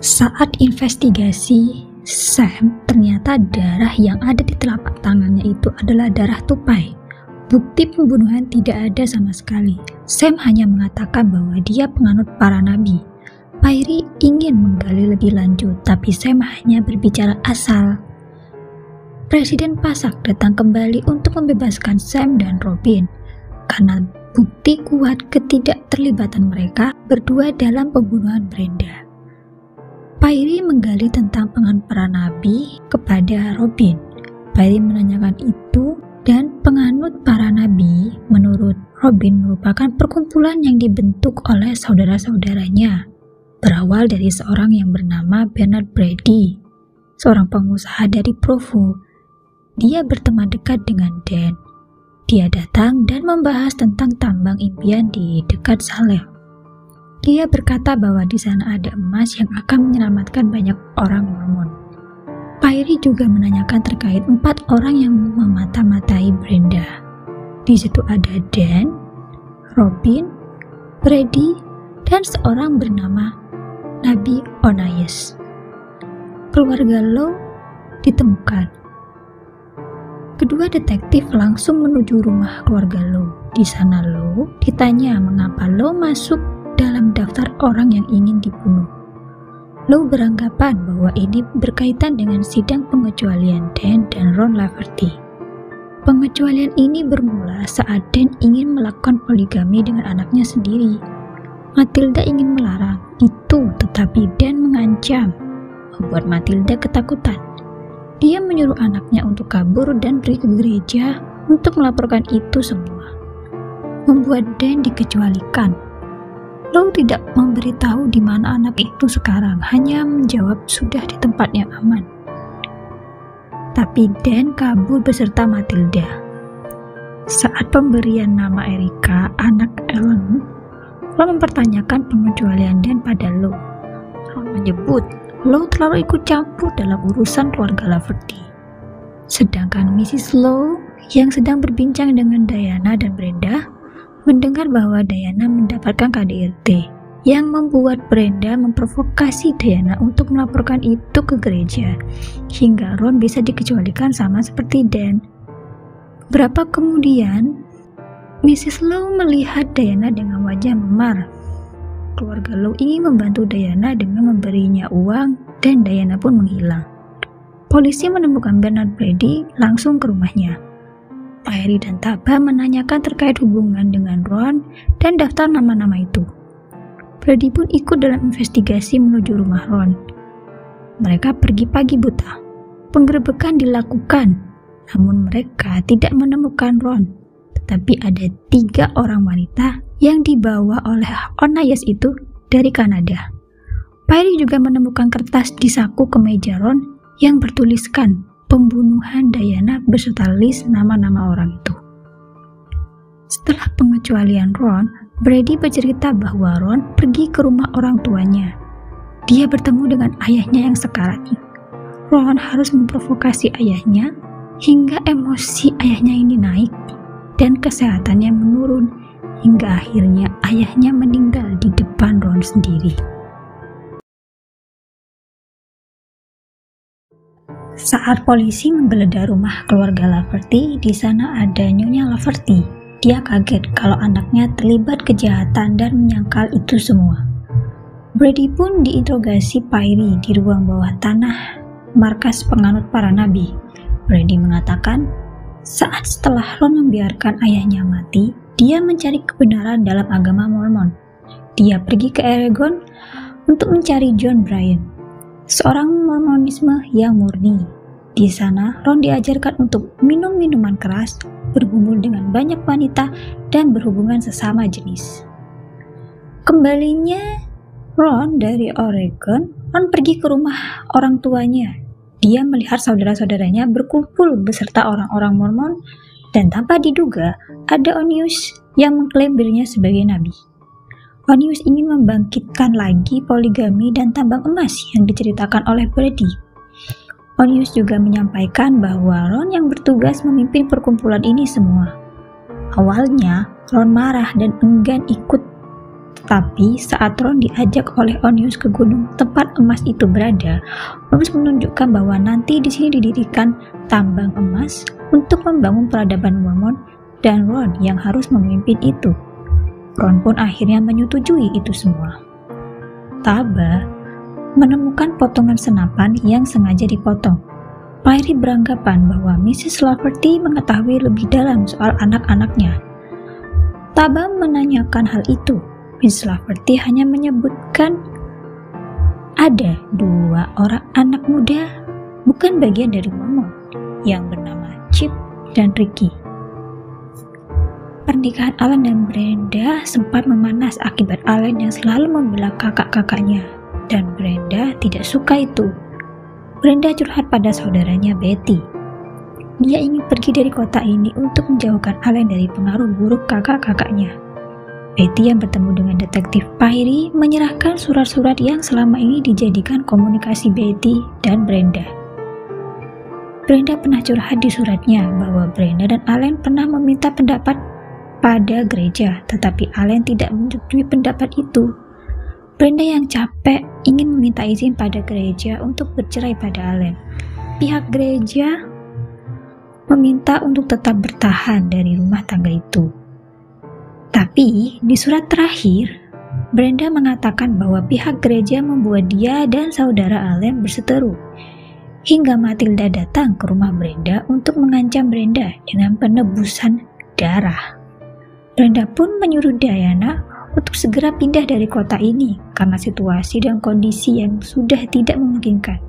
Saat investigasi, Sam ternyata darah yang ada di telapak tangannya itu adalah darah tupai. Bukti pembunuhan tidak ada sama sekali. Sam hanya mengatakan bahwa dia penganut para nabi. Pairi ingin menggali lebih lanjut, tapi Sam hanya berbicara asal. Presiden Pasak datang kembali untuk membebaskan Sam dan Robin karena bukti kuat ketidakterlibatan mereka berdua dalam pembunuhan Brenda. Pairi menggali tentang penganut para nabi kepada Robin. Pairi menanyakan itu, dan penganut para nabi menurut Robin merupakan perkumpulan yang dibentuk oleh saudara-saudaranya, berawal dari seorang yang bernama Bernard Brady, seorang pengusaha dari Provo. Dia berteman dekat dengan Dan. Dia datang dan membahas tentang tambang impian di dekat Salem. Dia berkata bahwa di sana ada emas yang akan menyelamatkan banyak orang Mormon. Pairi juga menanyakan terkait 4 orang yang memata-matai Brenda. Di situ ada Dan, Robin, Brady, dan seorang bernama Nabi Onias. Keluarga Lowe ditemukan. Kedua detektif langsung menuju rumah keluarga Lowe. Di sana Lowe ditanya mengapa Lowe masuk dalam daftar orang yang ingin dibunuh. Lowe beranggapan bahwa ini berkaitan dengan sidang pengecualian Dan dan Ron Lafferty. Pengecualian ini bermula saat Dan ingin melakukan poligami dengan anaknya sendiri. Matilda ingin melarang itu, tetapi Dan mengancam, membuat Matilda ketakutan. Dia menyuruh anaknya untuk kabur dan pergi ke gereja untuk melaporkan itu semua, membuat Dan dikecualikan. Lowe tidak memberitahu di mana anak itu sekarang, hanya menjawab sudah di tempat yang aman. Tapi Dan kabur beserta Matilda. Saat pemberian nama Erika, anak Ellen, Ron mempertanyakan pengecualian Dan pada Lowe. Ron menyebut Lowe terlalu ikut campur dalam urusan keluarga Lafferty. Sedangkan Mrs. Lowe yang sedang berbincang dengan Diana dan Brenda mendengar bahwa Diana mendapatkan KDRT yang membuat Brenda memprovokasi Diana untuk melaporkan itu ke gereja, hingga Ron bisa dikecualikan sama seperti Dan. Beberapa kemudian, Mrs. Lowe melihat Diana dengan wajah memar. Keluarga Lowe ingin membantu Diana dengan memberinya uang, dan Diana pun menghilang. Polisi menemukan Bernard Brady langsung ke rumahnya. Pairi dan Taba menanyakan terkait hubungan dengan Ron dan daftar nama-nama itu. Brady pun ikut dalam investigasi menuju rumah Ron. Mereka pergi pagi buta. Penggerebekan dilakukan, namun mereka tidak menemukan Ron. Tetapi ada 3 orang wanita yang dibawa oleh Onias itu dari Kanada. Pairi juga menemukan kertas di saku kemeja Ron yang bertuliskan pembunuhan Diana beserta list nama-nama orang itu. Setelah pengecualian Ron, Brady bercerita bahwa Ron pergi ke rumah orang tuanya. Dia bertemu dengan ayahnya yang sekarat. Ron harus memprovokasi ayahnya hingga emosi ayahnya ini naik dan kesehatannya menurun hingga akhirnya ayahnya meninggal di depan Ron sendiri. Saat polisi menggeledah rumah keluarga Lafferty, di sana ada Nyonya Lafferty. Dia kaget kalau anaknya terlibat kejahatan dan menyangkal itu semua. Brady pun diinterogasi Pairi di ruang bawah tanah markas penganut para nabi. Brady mengatakan, saat setelah Ron membiarkan ayahnya mati, dia mencari kebenaran dalam agama Mormon. Dia pergi ke Oregon untuk mencari John Bryan, seorang Mormonisme yang murni. Di sana, Ron diajarkan untuk minum minuman keras, bergumul dengan banyak wanita, dan berhubungan sesama jenis. Kembalinya Ron dari Oregon, Ron pergi ke rumah orang tuanya. Dia melihat saudara-saudaranya berkumpul beserta orang-orang Mormon, dan tanpa diduga, ada Onias yang mengklaim dirinya sebagai nabi. Onias ingin membangkitkan lagi poligami dan tambang emas yang diceritakan oleh Brady. Onias juga menyampaikan bahwa Ron yang bertugas memimpin perkumpulan ini semua. Awalnya, Ron marah dan enggan ikut Tetapi saat Ron diajak oleh Onius ke gunung tempat emas itu berada, Onius menunjukkan bahwa nanti di sini didirikan tambang emas untuk membangun peradaban Mormon dan Ron yang harus memimpin itu. Ron pun akhirnya menyetujui itu semua. Taba menemukan potongan senapan yang sengaja dipotong. Pyrie beranggapan bahwa Mrs. Lafferty mengetahui lebih dalam soal anak-anaknya. Taba menanyakan hal itu. Mrs. Lafferty hanya menyebutkan ada 2 orang anak muda bukan bagian dari Mormon yang bernama Chip dan Ricky. Pernikahan Allen dan Brenda sempat memanas akibat Allen yang selalu membela kakak-kakaknya, dan Brenda tidak suka itu. Brenda curhat pada saudaranya Betty. Dia ingin pergi dari kota ini untuk menjauhkan Allen dari pengaruh buruk kakak-kakaknya. Betty yang bertemu dengan detektif Pyrie menyerahkan surat-surat yang selama ini dijadikan komunikasi Betty dan Brenda. Brenda pernah curhat di suratnya bahwa Brenda dan Allen pernah meminta pendapat pada gereja, tetapi Allen tidak menyetujui pendapat itu. Brenda yang capek ingin meminta izin pada gereja untuk bercerai pada Allen. Pihak gereja meminta untuk tetap bertahan dari rumah tangga itu. Tapi di surat terakhir, Brenda mengatakan bahwa pihak gereja membuat dia dan saudara Allen berseteru. Hingga Matilda datang ke rumah Brenda untuk mengancam Brenda dengan penebusan darah. Brenda pun menyuruh Diana untuk segera pindah dari kota ini karena situasi dan kondisi yang sudah tidak memungkinkan.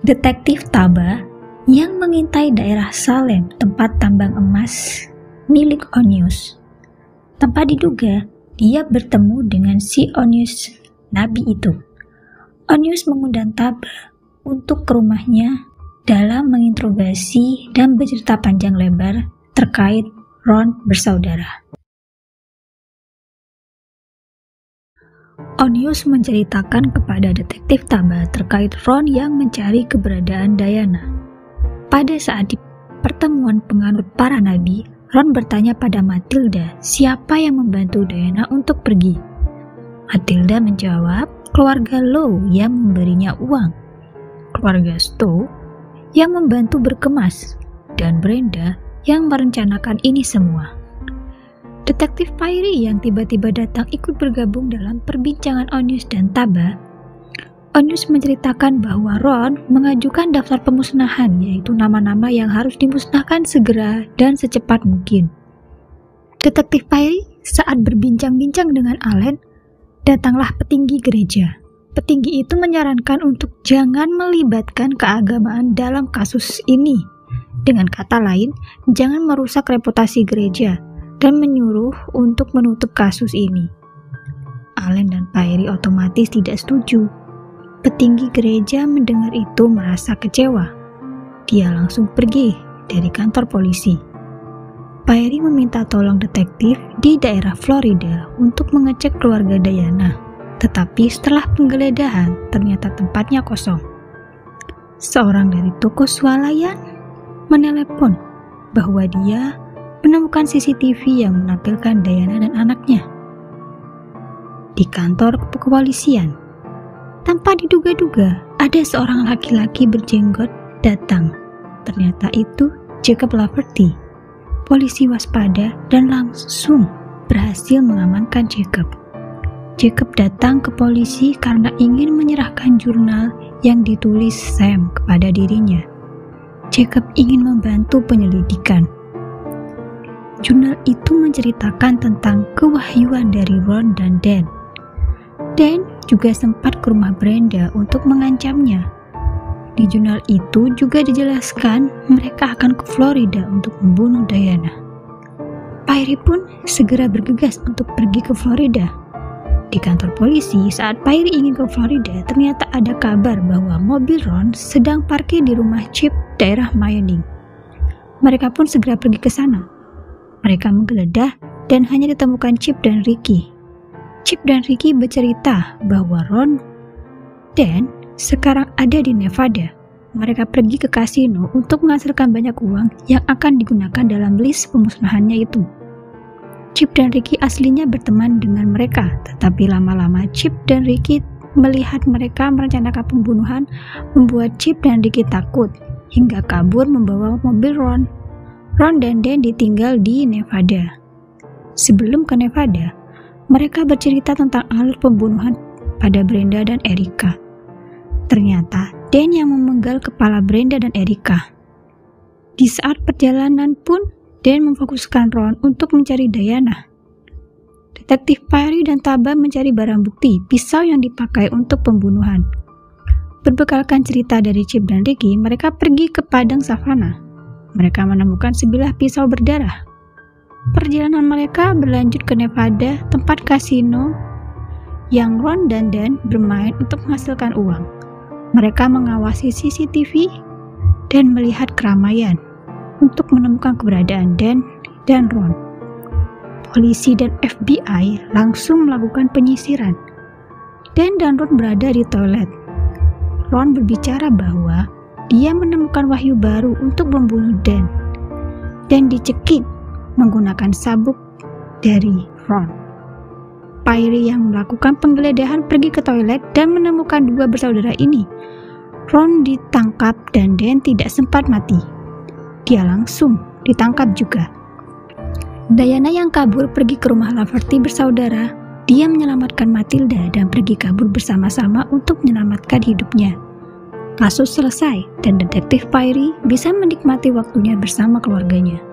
Detektif Taba yang mengintai daerah Salem, tempat tambang emas milik Onius. Tanpa diduga, dia bertemu dengan si Onius, nabi itu. Onius mengundang Taba untuk ke rumahnya dalam menginterogasi dan bercerita panjang lebar terkait Ron bersaudara. Onius menceritakan kepada detektif Taba terkait Ron yang mencari keberadaan Diana. Pada saat di pertemuan penganut para nabi, Ron bertanya pada Matilda siapa yang membantu Diana untuk pergi. Matilda menjawab, keluarga Lowe yang memberinya uang, keluarga Stowe yang membantu berkemas, dan Brenda yang merencanakan ini semua. Detektif Pyrie yang tiba-tiba datang ikut bergabung dalam perbincangan Onius dan Taba. Onius menceritakan bahwa Ron mengajukan daftar pemusnahan, yaitu nama-nama yang harus dimusnahkan segera dan secepat mungkin. Detektif Pyrie saat berbincang-bincang dengan Allen, datanglah petinggi gereja. Petinggi itu menyarankan untuk jangan melibatkan keagamaan dalam kasus ini. Dengan kata lain, jangan merusak reputasi gereja dan menyuruh untuk menutup kasus ini. Allen dan Pyrie otomatis tidak setuju. Petinggi gereja mendengar itu merasa kecewa. Dia langsung pergi dari kantor polisi. Pyrie meminta tolong detektif di daerah Florida untuk mengecek keluarga Diana. Tetapi setelah penggeledahan, ternyata tempatnya kosong. Seorang dari toko swalayan menelepon bahwa dia menemukan CCTV yang menampilkan Diana dan anaknya di kantor kepolisian. Tanpa diduga-duga, ada seorang laki-laki berjenggot datang. Ternyata itu Jacob Lafferty. Polisi waspada dan langsung berhasil mengamankan Jacob. Jacob datang ke polisi karena ingin menyerahkan jurnal yang ditulis Sam kepada dirinya. Jacob ingin membantu penyelidikan. Jurnal itu menceritakan tentang kewahyuan dari Ron dan Dan. Dan juga sempat ke rumah Brenda untuk mengancamnya. Di jurnal itu juga dijelaskan mereka akan ke Florida untuk membunuh Diana. Pyrie pun segera bergegas untuk pergi ke Florida. Di kantor polisi, saat Pyrie ingin ke Florida, ternyata ada kabar bahwa mobil Ron sedang parkir di rumah Chip daerah Mayoning. Mereka pun segera pergi ke sana. Mereka menggeledah dan hanya ditemukan Chip dan Ricky. Chip dan Ricky bercerita bahwa Ron dan sekarang ada di Nevada. Mereka pergi ke kasino untuk menghasilkan banyak uang yang akan digunakan dalam list pemusnahannya itu. Chip dan Ricky aslinya berteman dengan mereka, tetapi lama-lama Chip dan Ricky melihat mereka merencanakan pembunuhan membuat Chip dan Ricky takut, hingga kabur membawa mobil Ron. Ron dan Dan ditinggal di Nevada. Sebelum ke Nevada, mereka bercerita tentang alur pembunuhan pada Brenda dan Erica. Ternyata Dan yang memenggal kepala Brenda dan Erica. Di saat perjalanan pun, Dan memfokuskan Ron untuk mencari Diana. Detektif Perry dan Taba mencari barang bukti pisau yang dipakai untuk pembunuhan. Berbekalkan cerita dari Chip dan Ricky, mereka pergi ke padang savana. Mereka menemukan sebilah pisau berdarah. Perjalanan mereka berlanjut ke Nevada, tempat kasino yang Ron dan Dan bermain untuk menghasilkan uang. Mereka mengawasi CCTV dan melihat keramaian untuk menemukan keberadaan Dan dan Ron. Polisi dan FBI langsung melakukan penyisiran. Dan Ron berada di toilet. Ron berbicara bahwa dia menemukan wahyu baru untuk membunuh Dan. Dan dicekik menggunakan sabuk dari Ron. Perry yang melakukan penggeledahan pergi ke toilet dan menemukan dua bersaudara ini. Ron ditangkap dan Dan tidak sempat mati. Dia langsung ditangkap juga. Diana yang kabur pergi ke rumah Laverty bersaudara. Dia menyelamatkan Matilda dan pergi kabur bersama-sama untuk menyelamatkan hidupnya. Kasus selesai dan Detektif Perry bisa menikmati waktunya bersama keluarganya.